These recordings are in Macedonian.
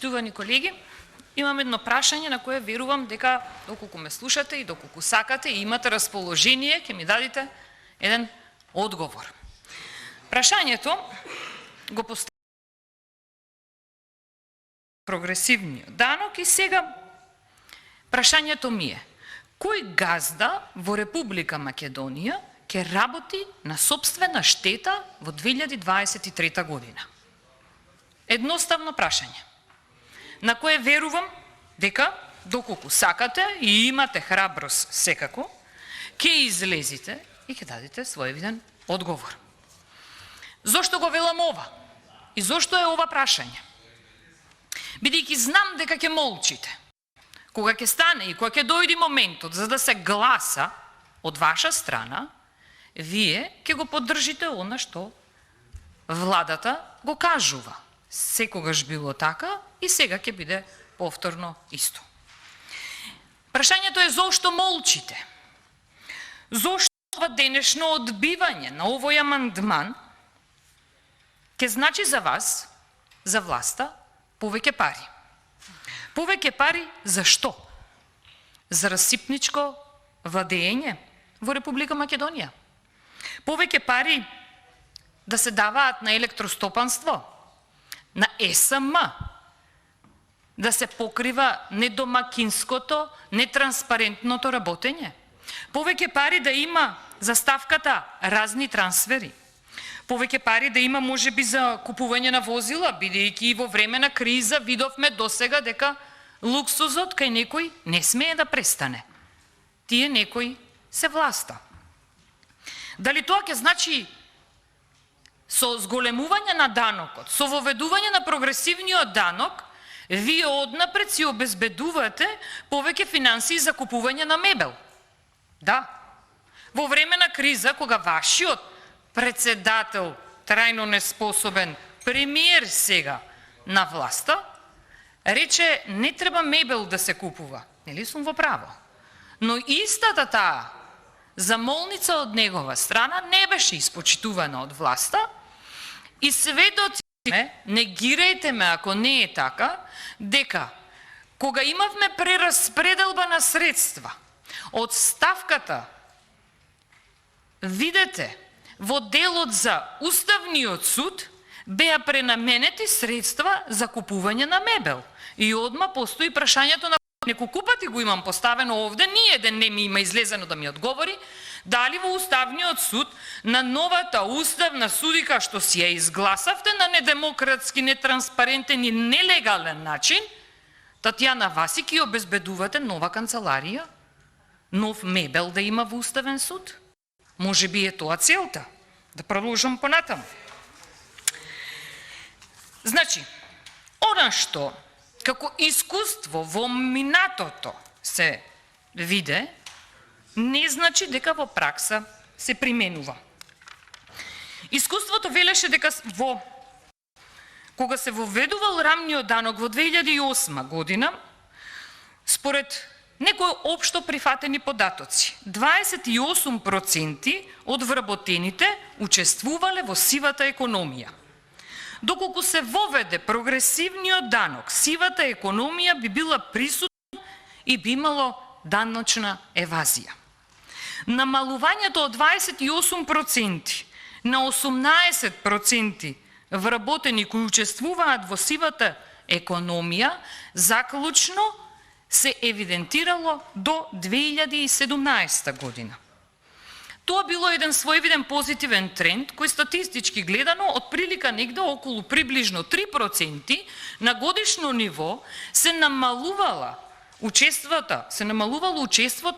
Почитувани колеги, имам едно прашање на кое верувам дека доколку ме слушате и доколку сакате и имате расположение, ќе ми дадете еден одговор. Прашањето го поставя прогресивниот данок и сега прашањето ми е: кој газда во Република Македонија ќе работи на сопствена штета во 2023 година? Едноставно прашање, на кое верувам дека, доколку сакате и имате храброст секако, ќе излезите и ќе дадете своевиден одговор. Зошто го велам ова? И зошто е ова прашање? Бидејќи знам дека ќе молчите. Кога ќе стане и кога ќе дојде моментот за да се гласа од ваша страна, вие ќе го поддржите она што владата го кажува. Секогаш било така и сега ќе биде повторно исто. Прашањето е зошто молчите? Зошто ова денешно одбивање на овој амандман ќе значи за вас, за власта, повеќе пари? Повеќе пари за што? За расипничко владење во Република Македонија? Повеќе пари да се даваат на електростопанство, на ЕСМ, да се покрива недомакинското, нетранспарентното работење? Повеќе пари да има за ставката разни трансфери? Повеќе пари да има можеби за купување на возила, бидејќи и во време на криза видовме досега дека луксузот кај некој не смее да престане. Тие некои се власта. Дали тоа ќе значи со зголемување на данокот, со воведување на прогресивниот данок, вие однапред си обезбедувате повеќе финансии за купување на мебел? Да. Во време на криза, кога вашиот председател, трајно неспособен премиер сега на власта, рече не треба мебел да се купува. Нели сум во право? Но истата таа замолница од негова страна не беше испочитувана од власта и сведоци сме, негирајте ме ако не е така, дека кога имавме прераспределба на средства од ставката, видете, во делот за Уставниот суд беа пренаменети средства за купување на мебел. И одма постои прашањето на неколку пати го имам поставено овде, ни еден не ми има излезено да ми одговори, дали во Уставниот суд на новата уставна судика што си ја изгласавте на недемократски, нетранспарентен и нелегален начин, Татјана Васик, обезбедувате нова канцеларија, нов мебел да има во Уставен суд? Може би е тоа целта. Да продолжам понатаму. Значи, она што како искуство во минатото се виде, не значи дека во пракса се применува. Искуството велеше дека кога се воведувал рамниот данок во 2008 година, според некои општо прифатени податоци, 28% од вработените учествувале во сивата економија. Доколку се воведе прогресивниот данок, сивата економија би била присутна и би имало даночна евазија. Намалувањето од 28% на 18% вработени кои учествуваат во сивата економија заклучно се евидентирало до 2017 година. Тоа било еден своевиден позитивен тренд кој статистички гледано од прилика негде околу приближно 3% на годишно ниво се намалувало учеството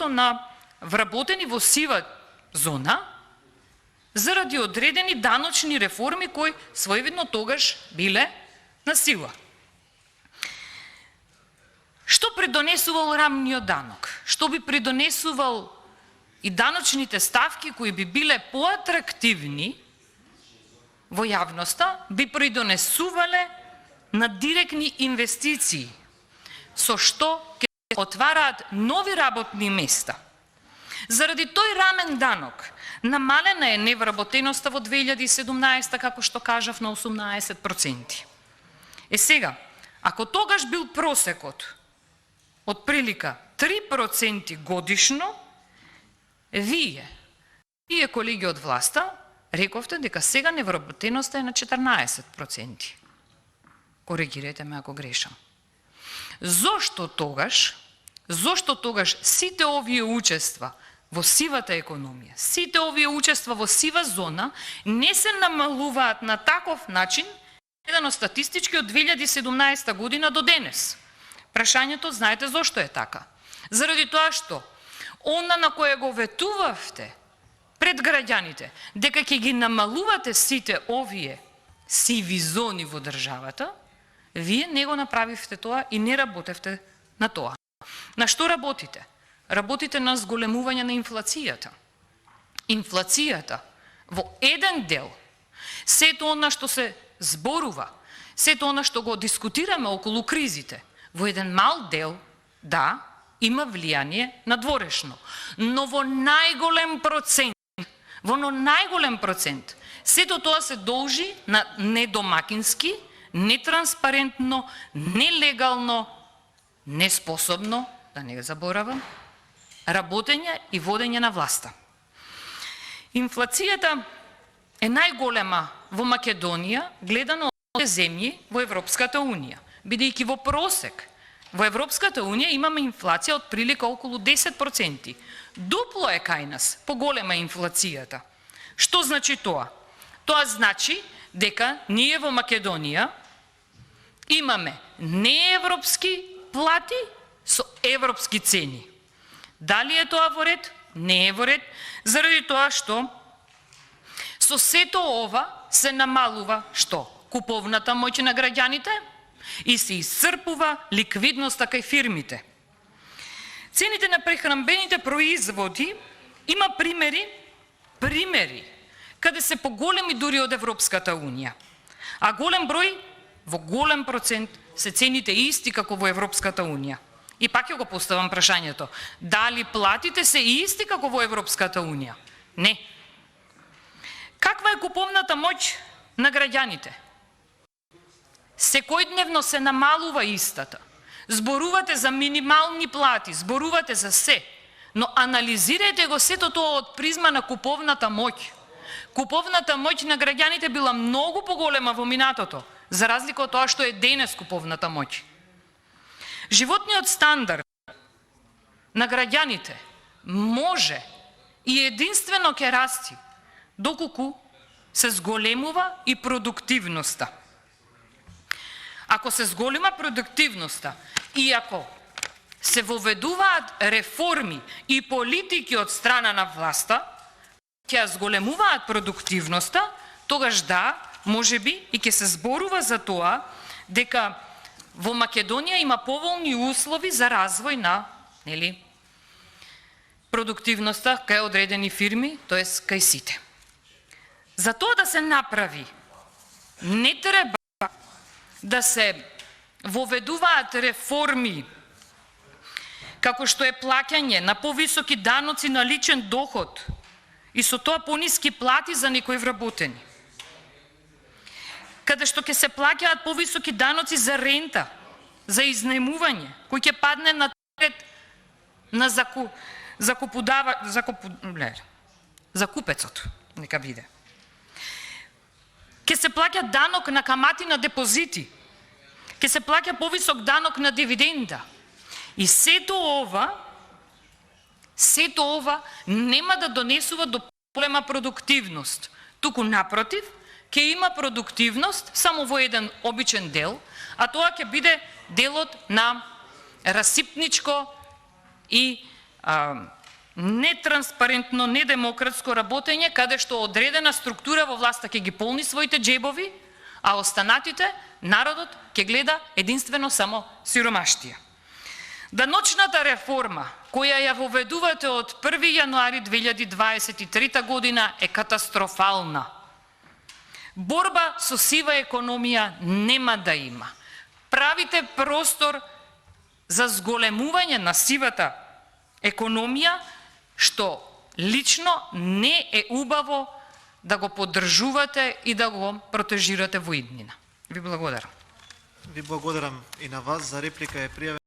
на вработени во сива зона заради одредени даночни реформи кои своевидно тогаш биле на сила. Што придонесувал рамниот данок? Што би придонесувал и даночните ставки кои би биле поатрактивни во јавноста, би придонесувале на директни инвестиции, со што ќе отвараат нови работни места. Заради тој рамен данок, намалена е невработеноста во 2017, како што кажав, на 18%. Сега, Ако тогаш бил просекот од прилика 3% годишно, вие колеги од власта, рековте дека сега невработеноста е на 14%. Коригирайте ме ако грешам. Зошто тогаш сите овие учества во сивата економија, сите овие учества во сива зона не се намалуваат на таков начин, гледано статистички од 2017 година до денес? Прашањето, знаете зошто е така? Заради тоа што она на кое го ветувавте пред граѓаните, дека ќе ги намалувате сите овие сиви зони во државата, вие не го направивте тоа и не работевте на тоа. На што работите? Работите на зголемување на инфлацијата. Инфлацијата во еден дел, сето она што се зборува, сето она што го дискутираме околу кризите, во еден мал дел, да, има влијание надворешно, но во најголем процент, сето тоа се должи на недомакински, нетранспарентно, нелегално, неспособно, да не го заборавам, работење и водење на власта. Инфлацијата е најголема во Македонија, гледано од земји во Европската Унија, бидејќи во просек во Европската Унија имаме инфлација од прилика околу 10%. Дупло е кај нас, поголема инфлацијата. Што значи тоа? Тоа значи дека ние во Македонија имаме неевропски плати со европски цени. Дали е тоа во ред? Не е во ред, заради тоа што со сето ова се намалува што? Куповната моќ на граѓаните и се исцрпува ликвидноста кај фирмите. Цените на прехранбените производи има примери каде се поголеми дури од Европската Унија, а голем број, во голем процент се цените исти како во Европската Унија. И пак ја го поставам прашањето, дали платите се исти како во Европската Унија? Не. Каква е куповната моќ на граѓаните? Секојдневно се намалува истата. Зборувате за минимални плати, зборувате за се, но анализирајте го сето тоа од призма на куповната моќ. Куповната моќ на граѓаните била многу поголема во минатото, за разлика од тоа што е денес куповната моќ. Животниот стандард на граѓаните може и единствено ќе расти доколку се зголемува и продуктивноста. Ако се зголема продуктивноста и ако се воведуваат реформи и политики од страна на власта, ќе зголемуваат продуктивноста, тогаш да, можеби и ќе се зборува за тоа дека во Македонија има поволни услови за развој на, продуктивноста кај одредени фирми, тоест кај сите. За тоа да се направи, не треба да се воведуваат реформи како што е плаќање на повисоки даноци на личен доход и со тоа пониски плати за некои вработени. Каде што ќе се плаќаат повисоки даноци за рента, за изнаемување, кој ќе падне на терет на закупецот, нека биде. Ќе се плаќа данок на камати на депозити, ќе се плаќа повисок данок на дивиденда. И сето ова нема да донесува до голема продуктивност. Туку напротив, ќе има продуктивност само во еден обичен дел, а тоа ќе биде делот на расипничко и нетранспарентно, недемократско работење, каде што одредена структура во власта ќе ги полни своите џебови, а останатите, народот, ќе гледа единствено само сиромаштија. Даночната реформа, која ја воведувате од 1. јануари 2023 година е катастрофална. Борба со сива економија нема да има. Правите простор за зголемување на сивата економија, што лично не е убаво да го поддржувате и да го протежирате во иднина. Ви благодарам. Ви благодарам и на вас. За реплика е пријавен